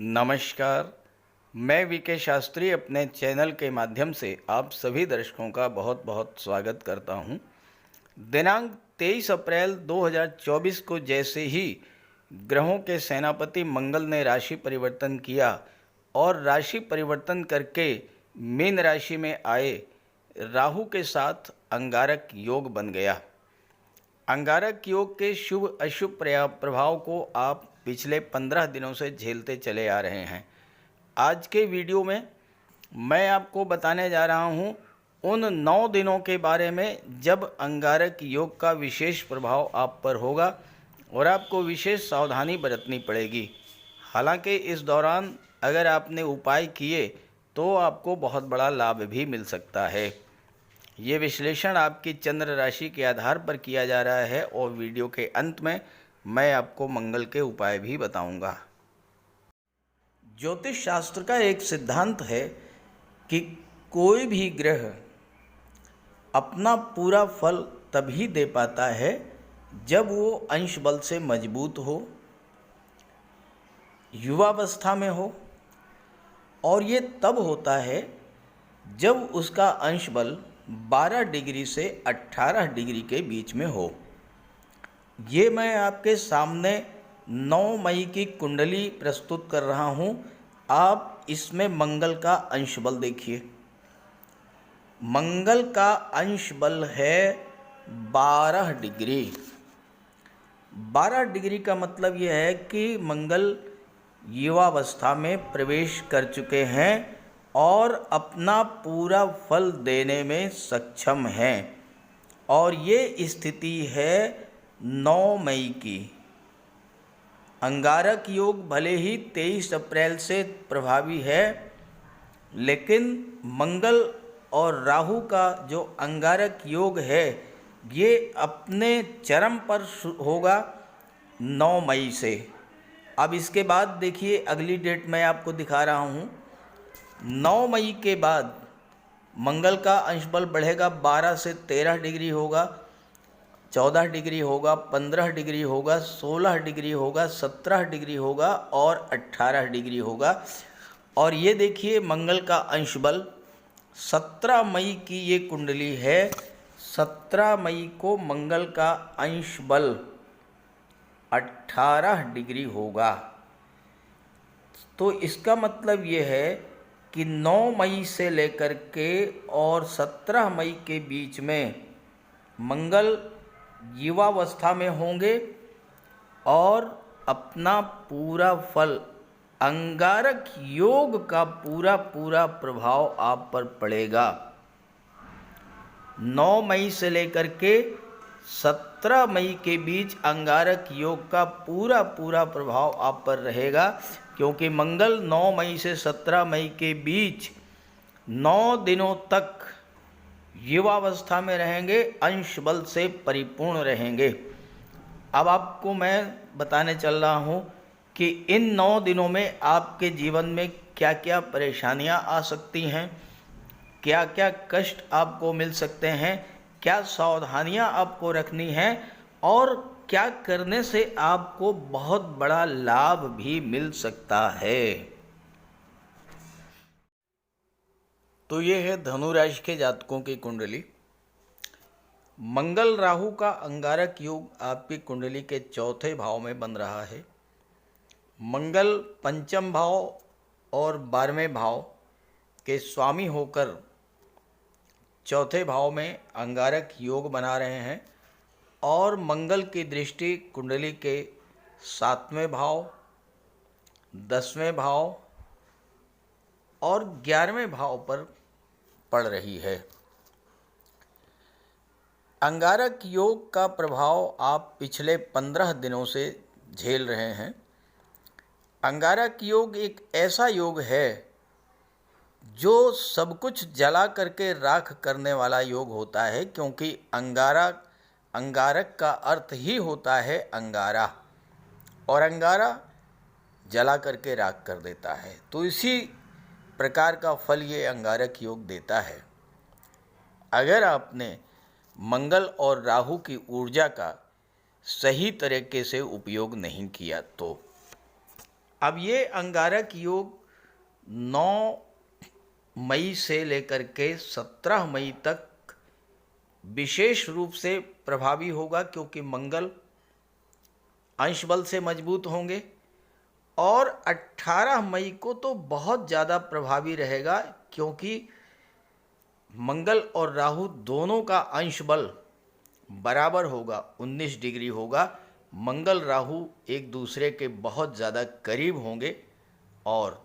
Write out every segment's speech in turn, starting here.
नमस्कार। मैं वीके शास्त्री अपने चैनल के माध्यम से आप सभी दर्शकों का बहुत बहुत स्वागत करता हूं। दिनांक 23 अप्रैल 2024 को जैसे ही ग्रहों के सेनापति मंगल ने राशि परिवर्तन किया और राशि परिवर्तन करके मीन राशि में आए, राहु के साथ अंगारक योग बन गया। अंगारक योग के शुभ अशुभ प्रभाव को आप पिछले 15 दिनों से झेलते चले आ रहे हैं। आज के वीडियो में मैं आपको बताने जा रहा हूं उन 9 दिनों के बारे में जब अंगारक योग का विशेष प्रभाव आप पर होगा और आपको विशेष सावधानी बरतनी पड़ेगी। हालांकि इस दौरान अगर आपने उपाय किए तो आपको बहुत बड़ा लाभ भी मिल सकता है। ये विश्लेषण आपकी चंद्र राशि के आधार पर किया जा रहा है और वीडियो के अंत में मैं आपको मंगल के उपाय भी बताऊंगा। ज्योतिष शास्त्र का एक सिद्धांत है कि कोई भी ग्रह अपना पूरा फल तभी दे पाता है जब वो अंश बल से मजबूत हो, युवावस्था में हो, और ये तब होता है जब उसका अंश बल 12 डिग्री से 18 डिग्री के बीच में हो। ये मैं आपके सामने 9 मई की कुंडली प्रस्तुत कर रहा हूँ। आप इसमें मंगल का अंश बल देखिए। मंगल का अंश बल है 12 डिग्री। 12 डिग्री का मतलब यह है कि मंगल युवावस्था में प्रवेश कर चुके हैं और अपना पूरा फल देने में सक्षम हैं। और ये स्थिति है 9 मई की। अंगारक योग भले ही 23 अप्रैल से प्रभावी है, लेकिन मंगल और राहु का जो अंगारक योग है ये अपने चरम पर होगा 9 मई से। अब इसके बाद देखिए, अगली डेट मैं आपको दिखा रहा हूँ। 9 मई के बाद मंगल का अंश बल बढ़ेगा, 12 से 13 डिग्री होगा, 14 डिग्री होगा, 15 डिग्री होगा, 16 डिग्री होगा, 17 डिग्री होगा और 18 डिग्री होगा। और ये देखिए मंगल का अंश बल 17 मई की ये कुंडली है। 17 मई को मंगल का अंश बल 18 डिग्री होगा। तो इसका मतलब ये है कि 9 मई से लेकर के और 17 मई के बीच में मंगल युवावस्था में होंगे और अपना पूरा फल, अंगारक योग का पूरा प्रभाव आप पर पड़ेगा। 9 मई से लेकर के 17 मई के बीच अंगारक योग का पूरा प्रभाव आप पर रहेगा, क्योंकि मंगल 9 मई से 17 मई के बीच 9 दिनों तक युवावस्था में रहेंगे, अंश बल से परिपूर्ण रहेंगे। अब आपको मैं बताने चल रहा हूँ कि इन 9 दिनों में आपके जीवन में क्या क्या परेशानियाँ आ सकती हैं, क्या क्या कष्ट आपको मिल सकते हैं, क्या सावधानियाँ आपको रखनी हैं और क्या करने से आपको बहुत बड़ा लाभ भी मिल सकता है। तो ये है धनु राशि के जातकों की कुंडली। मंगल राहु का अंगारक योग आपकी कुंडली के 4थे भाव में बन रहा है। मंगल पंचम भाव और 12वें भाव के स्वामी होकर 4थे भाव में अंगारक योग बना रहे हैं और मंगल की दृष्टि कुंडली के 7वें भाव, 10वें भाव और 11वें भाव पर पड़ रही है। अंगारक योग का प्रभाव आप पिछले 15 दिनों से झेल रहे हैं। अंगारक योग एक ऐसा योग है जो सब कुछ जला करके राख करने वाला योग होता है, क्योंकि अंगारक का अर्थ ही होता है अंगारा, और अंगारा जला करके राख कर देता है। तो इसी प्रकार का फल ये अंगारक योग देता है। अगर आपने मंगल और राहु की ऊर्जा का सही तरीके से उपयोग नहीं किया तो अब ये अंगारक योग 9 मई से लेकर के 17 मई तक विशेष रूप से प्रभावी होगा, क्योंकि मंगल अंश बल से मजबूत होंगे। और 18 मई को तो बहुत ज़्यादा प्रभावी रहेगा, क्योंकि मंगल और राहु दोनों का अंश बल बराबर होगा, 19 डिग्री होगा। मंगल राहु एक दूसरे के बहुत ज़्यादा करीब होंगे और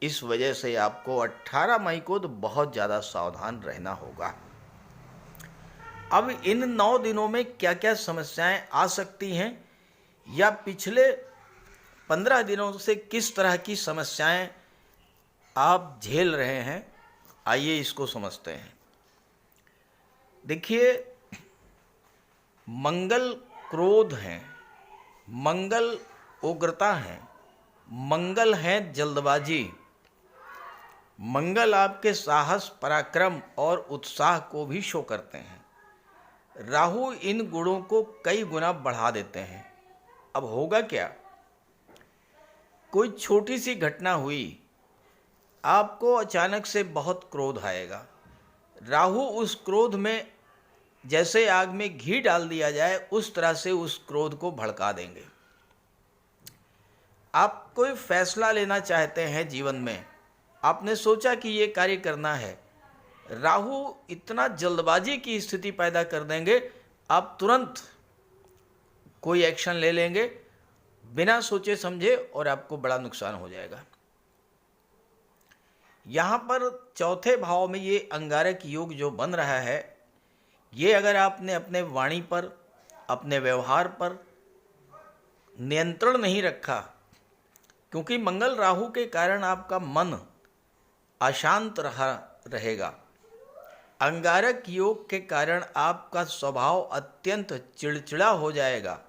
इस वजह से आपको 18 मई को तो बहुत ज़्यादा सावधान रहना होगा। अब इन 9 दिनों में क्या क्या समस्याएं आ सकती हैं या पिछले 15 दिनों से किस तरह की समस्याएं आप झेल रहे हैं, आइए इसको समझते हैं। देखिए, मंगल क्रोध हैं, मंगल उग्रता हैं, मंगल है जल्दबाजी, मंगल आपके साहस, पराक्रम और उत्साह को भी शो करते हैं। राहु इन गुणों को कई गुना बढ़ा देते हैं। अब होगा क्या, कोई छोटी सी घटना हुई, आपको अचानक से बहुत क्रोध आएगा। राहु उस क्रोध में जैसे आग में घी डाल दिया जाए उस तरह से उस क्रोध को भड़का देंगे। आप कोई फैसला लेना चाहते हैं जीवन में, आपने सोचा कि ये कार्य करना है, राहु इतना जल्दबाजी की स्थिति पैदा कर देंगे, आप तुरंत कोई एक्शन ले लेंगे बिना सोचे समझे और आपको बड़ा नुकसान हो जाएगा। यहाँ पर चौथे भाव में ये अंगारक योग जो बन रहा है, ये अगर आपने अपने वाणी पर, अपने व्यवहार पर नियंत्रण नहीं रखा, क्योंकि मंगल राहु के कारण आपका मन अशांत रहेगा। अंगारक योग के कारण आपका स्वभाव अत्यंत चिड़चिड़ा हो जाएगा,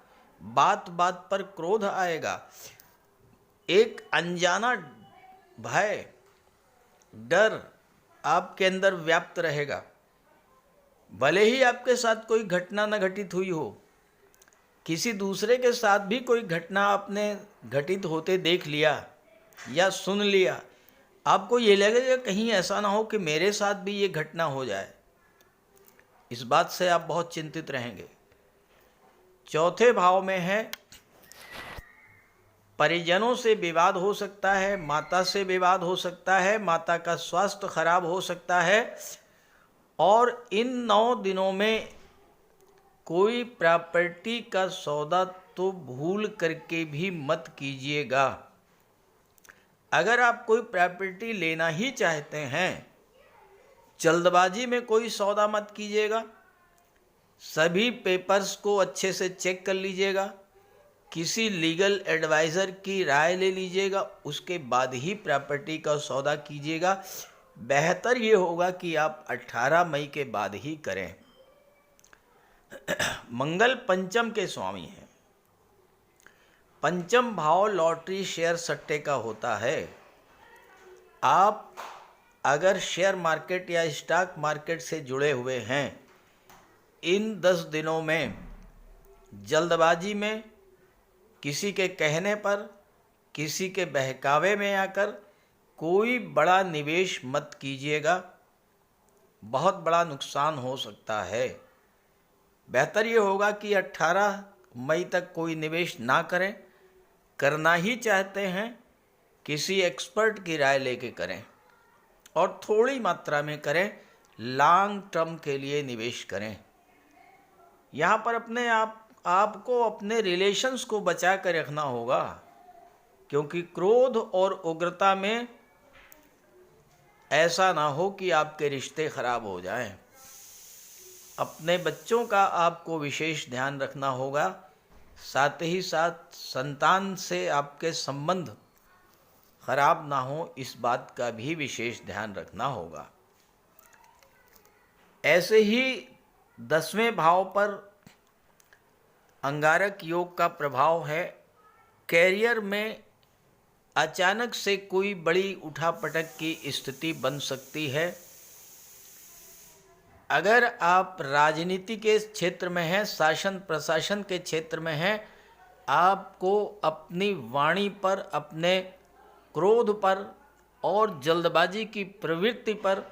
बात बात पर क्रोध आएगा, एक अनजाना भय, डर आपके अंदर व्याप्त रहेगा। भले ही आपके साथ कोई घटना न घटित हुई हो, किसी दूसरे के साथ भी कोई घटना आपने घटित होते देख लिया या सुन लिया, आपको ये लगेगा कहीं ऐसा ना हो कि मेरे साथ भी ये घटना हो जाए। इस बात से आप बहुत चिंतित रहेंगे। चौथे भाव में है, परिजनों से विवाद हो सकता है, माता से विवाद हो सकता है, माता का स्वास्थ्य खराब हो सकता है। और इन 9 दिनों में कोई प्रॉपर्टी का सौदा तो भूल करके भी मत कीजिएगा। अगर आप कोई प्रॉपर्टी लेना ही चाहते हैं, जल्दबाजी में कोई सौदा मत कीजिएगा, सभी पेपर्स को अच्छे से चेक कर लीजिएगा, किसी लीगल एडवाइज़र की राय ले लीजिएगा, उसके बाद ही प्रॉपर्टी का सौदा कीजिएगा। बेहतर ये होगा कि आप 18 मई के बाद ही करें। मंगल पंचम के स्वामी हैं। पंचम भाव लॉटरी, शेयर, सट्टे का होता है। आप अगर शेयर मार्केट या स्टॉक मार्केट से जुड़े हुए हैं, इन 10 दिनों में जल्दबाजी में, किसी के कहने पर, किसी के बहकावे में आकर कोई बड़ा निवेश मत कीजिएगा, बहुत बड़ा नुकसान हो सकता है। बेहतर ये होगा कि 18 मई तक कोई निवेश ना करें, करना ही चाहते हैं किसी एक्सपर्ट की राय लेके करें और थोड़ी मात्रा में करें, लॉन्ग टर्म के लिए निवेश करें। यहाँ पर अपने आपको अपने रिलेशंस को बचा कर रखना होगा, क्योंकि क्रोध और उग्रता में ऐसा ना हो कि आपके रिश्ते खराब हो जाएं। अपने बच्चों का आपको विशेष ध्यान रखना होगा, साथ ही साथ संतान से आपके संबंध खराब ना हो, इस बात का भी विशेष ध्यान रखना होगा। ऐसे ही 10वें भाव पर अंगारक योग का प्रभाव है। कैरियर में अचानक से कोई बड़ी उठापटक की स्थिति बन सकती है। अगर आप राजनीति के क्षेत्र में हैं, शासन प्रशासन के क्षेत्र में हैं, आपको अपनी वाणी पर, अपने क्रोध पर और जल्दबाजी की प्रवृत्ति पर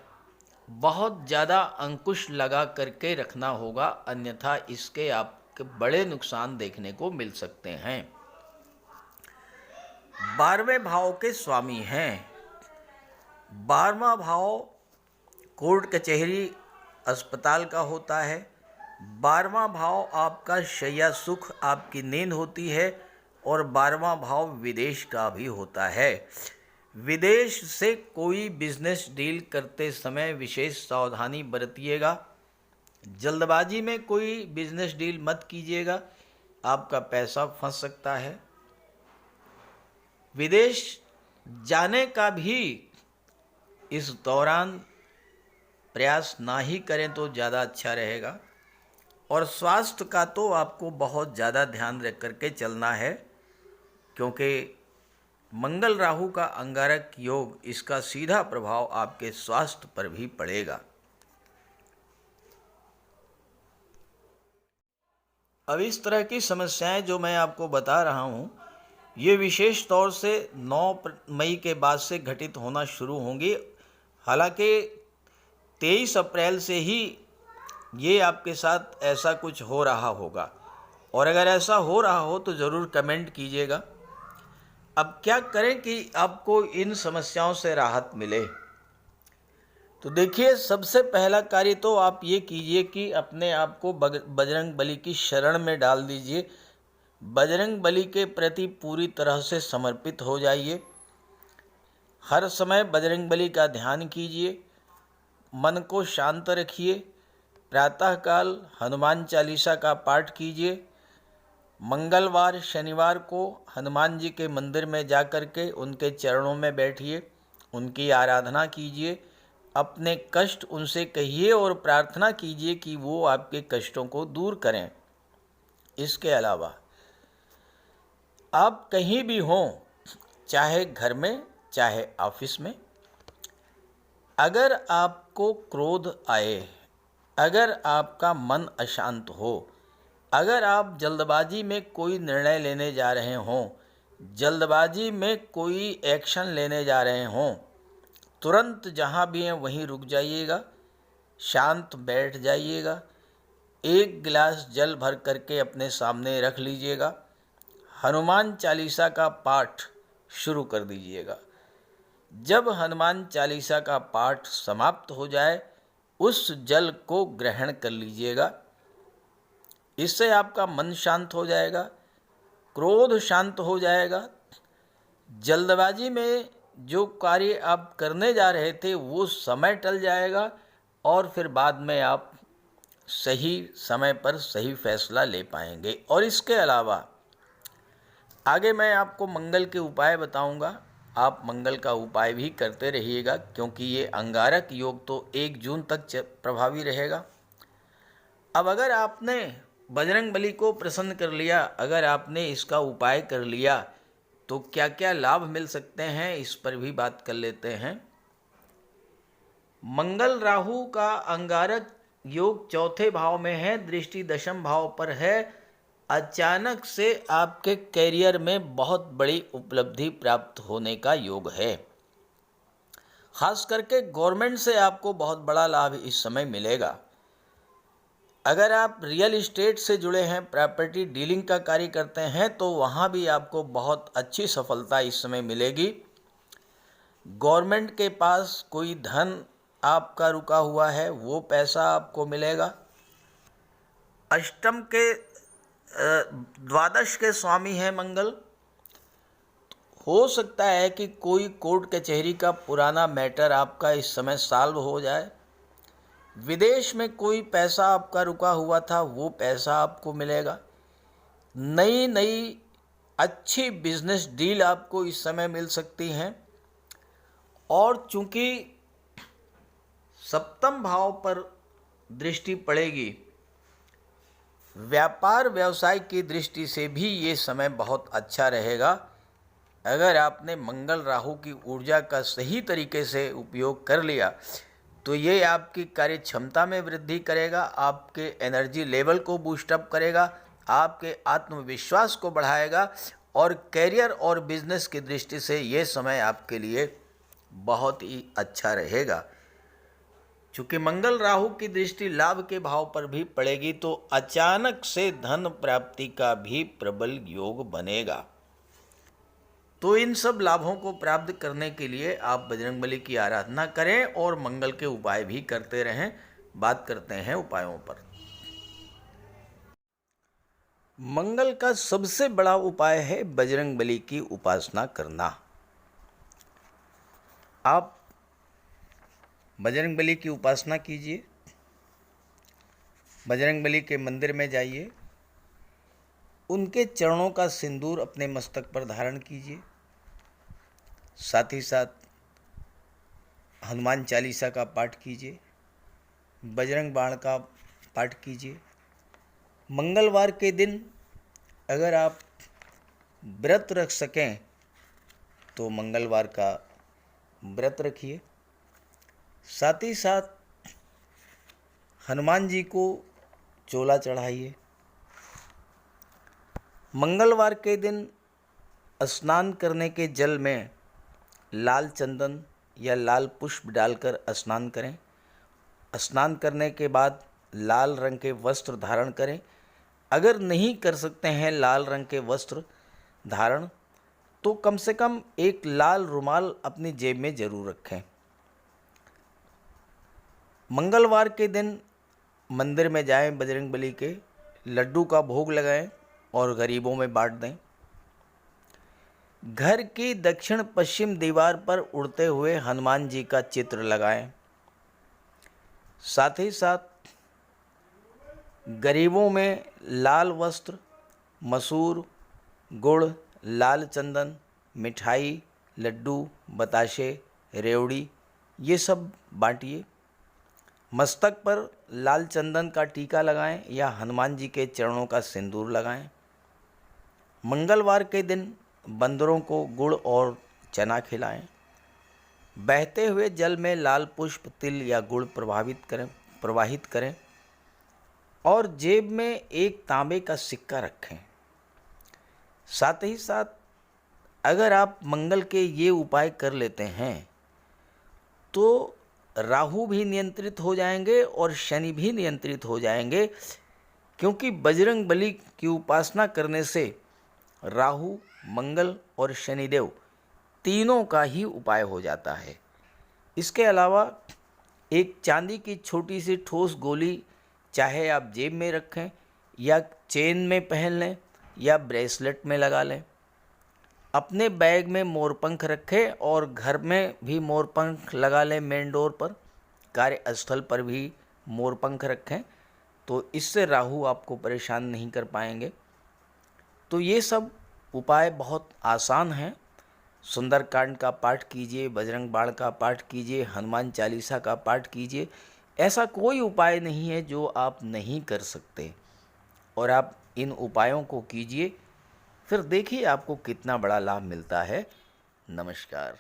बहुत ज़्यादा अंकुश लगा करके रखना होगा, अन्यथा इसके आपके बड़े नुकसान देखने को मिल सकते हैं। 12वें भाव के स्वामी हैं। 12वां भाव कोर्ट कचहरी अस्पताल का होता है। 12वां भाव आपका शैया सुख, आपकी नींद होती है। और 12वां भाव विदेश का भी होता है। विदेश से कोई बिजनेस डील करते समय विशेष सावधानी बरतिएगा। जल्दबाजी में कोई बिजनेस डील मत कीजिएगा, आपका पैसा फंस सकता है। विदेश जाने का भी इस दौरान प्रयास ना ही करें तो ज़्यादा अच्छा रहेगा। और स्वास्थ्य का तो आपको बहुत ज़्यादा ध्यान रख करके चलना है, क्योंकि मंगल राहु का अंगारक योग, इसका सीधा प्रभाव आपके स्वास्थ्य पर भी पड़ेगा। अब इस तरह की समस्याएं जो मैं आपको बता रहा हूं, ये विशेष तौर से 9 मई के बाद से घटित होना शुरू होंगी। हालांकि 23 अप्रैल से ही ये आपके साथ ऐसा कुछ हो रहा होगा, और अगर ऐसा हो रहा हो तो ज़रूर कमेंट कीजिएगा। अब क्या करें कि आपको इन समस्याओं से राहत मिले? तो देखिए, सबसे पहला कार्य तो आप ये कीजिए कि अपने आप को बजरंग बली की शरण में डाल दीजिए। बजरंग बली के प्रति पूरी तरह से समर्पित हो जाइए। हर समय बजरंग बली का ध्यान कीजिए, मन को शांत रखिए। प्रातःकाल हनुमान चालीसा का पाठ कीजिए। मंगलवार शनिवार को हनुमान जी के मंदिर में जा कर के उनके चरणों में बैठिए, उनकी आराधना कीजिए। अपने कष्ट उनसे कहिए और प्रार्थना कीजिए कि वो आपके कष्टों को दूर करें। इसके अलावा आप कहीं भी हों, चाहे घर में चाहे ऑफिस में, अगर आपको क्रोध आए, अगर आपका मन अशांत हो, अगर आप जल्दबाजी में कोई निर्णय लेने जा रहे हों, जल्दबाजी में कोई एक्शन लेने जा रहे हों, तुरंत जहाँ भी हैं वहीं रुक जाइएगा, शांत बैठ जाइएगा। एक गिलास जल भर करके अपने सामने रख लीजिएगा। हनुमान चालीसा का पाठ शुरू कर दीजिएगा। जब हनुमान चालीसा का पाठ समाप्त हो जाए, उस जल को ग्रहण कर लीजिएगा। इससे आपका मन शांत हो जाएगा, क्रोध शांत हो जाएगा। जल्दबाजी में जो कार्य आप करने जा रहे थे वो समय टल जाएगा, और फिर बाद में आप सही समय पर सही फैसला ले पाएंगे। और इसके अलावा आगे मैं आपको मंगल के उपाय बताऊंगा। आप मंगल का उपाय भी करते रहिएगा, क्योंकि ये अंगारक योग तो 1 जून तक प्रभावी रहेगा। अब अगर आपने बजरंग बली को प्रसन्न कर लिया, अगर आपने इसका उपाय कर लिया, तो क्या क्या लाभ मिल सकते हैं, इस पर भी बात कर लेते हैं। मंगल राहु का अंगारक योग 4थे भाव में है, दृष्टि 10वें भाव पर है। अचानक से आपके कैरियर में बहुत बड़ी उपलब्धि प्राप्त होने का योग है। खास करके गवर्नमेंट से आपको बहुत बड़ा लाभ इस समय मिलेगा। अगर आप रियल इस्टेट से जुड़े हैं, प्रॉपर्टी डीलिंग का कार्य करते हैं, तो वहाँ भी आपको बहुत अच्छी सफलता इस समय मिलेगी। गवर्नमेंट के पास कोई धन आपका रुका हुआ है, वो पैसा आपको मिलेगा। अष्टम के 12 के स्वामी हैं मंगल। हो सकता है कि कोई कोर्ट कचहरी का पुराना मैटर आपका इस समय सॉल्व हो जाए। विदेश में कोई पैसा आपका रुका हुआ था, वो पैसा आपको मिलेगा। नई नई अच्छी बिजनेस डील आपको इस समय मिल सकती हैं। और चूंकि 7वें भाव पर दृष्टि पड़ेगी, व्यापार व्यवसाय की दृष्टि से भी ये समय बहुत अच्छा रहेगा। अगर आपने मंगल राहु की ऊर्जा का सही तरीके से उपयोग कर लिया, तो ये आपकी कार्य क्षमता में वृद्धि करेगा, आपके एनर्जी लेवल को बूस्टअप करेगा, आपके आत्मविश्वास को बढ़ाएगा और करियर और बिजनेस की दृष्टि से ये समय आपके लिए बहुत ही अच्छा रहेगा। चूँकि मंगल राहु की दृष्टि लाभ के भाव पर भी पड़ेगी तो अचानक से धन प्राप्ति का भी प्रबल योग बनेगा। तो इन सब लाभों को प्राप्त करने के लिए आप बजरंगबली की आराधना करें और मंगल के उपाय भी करते रहें। बात करते हैं उपायों पर। मंगल का सबसे बड़ा उपाय है बजरंगबली की उपासना करना। आप बजरंगबली की उपासना कीजिए, बजरंगबली के मंदिर में जाइए, उनके चरणों का सिंदूर अपने मस्तक पर धारण कीजिए, साथ ही साथ हनुमान चालीसा का पाठ कीजिए, बजरंग बाण का पाठ कीजिए। मंगलवार के दिन अगर आप व्रत रख सकें तो मंगलवार का व्रत रखिए। साथ ही साथ हनुमान जी को चोला चढ़ाइए। मंगलवार के दिन स्नान करने के जल में लाल चंदन या लाल पुष्प डालकर स्नान करें। स्नान करने के बाद लाल रंग के वस्त्र धारण करें। अगर नहीं कर सकते हैं लाल रंग के वस्त्र धारण तो कम से कम एक लाल रुमाल अपनी जेब में जरूर रखें। मंगलवार के दिन मंदिर में जाएं, बजरंगबली के लड्डू का भोग लगाएं और गरीबों में बांट दें। घर की दक्षिण पश्चिम दीवार पर उड़ते हुए हनुमान जी का चित्र लगाएं। साथ ही साथ गरीबों में लाल वस्त्र, मसूर, गुड़, लाल चंदन, मिठाई, लड्डू, बताशे, रेवड़ी ये सब बांटिए। मस्तक पर लाल चंदन का टीका लगाएं या हनुमान जी के चरणों का सिंदूर लगाएं। मंगलवार के दिन बंदरों को गुड़ और चना खिलाएं। बहते हुए जल में लाल पुष्प, तिल या गुड़ प्रवाहित करें और जेब में एक तांबे का सिक्का रखें। साथ ही साथ अगर आप मंगल के ये उपाय कर लेते हैं तो राहु भी नियंत्रित हो जाएंगे और शनि भी नियंत्रित हो जाएंगे, क्योंकि बजरंग बली की उपासना करने से राहु, मंगल और शनिदेव तीनों का ही उपाय हो जाता है। इसके अलावा एक चांदी की छोटी सी ठोस गोली चाहे आप जेब में रखें या चेन में पहन लें या ब्रेसलेट में लगा लें। अपने बैग में मोरपंख रखें और घर में भी मोरपंख लगा लें। मेन डोर पर, कार्यस्थल पर भी मोरपंख रखें तो इससे राहु आपको परेशान नहीं कर पाएंगे। तो ये सब उपाय बहुत आसान हैं। सुंदरकांड का पाठ कीजिए, बजरंग बाण का पाठ कीजिए, हनुमान चालीसा का पाठ कीजिए। ऐसा कोई उपाय नहीं है जो आप नहीं कर सकते और आप इन उपायों को कीजिए, फिर देखिए आपको कितना बड़ा लाभ मिलता है। नमस्कार।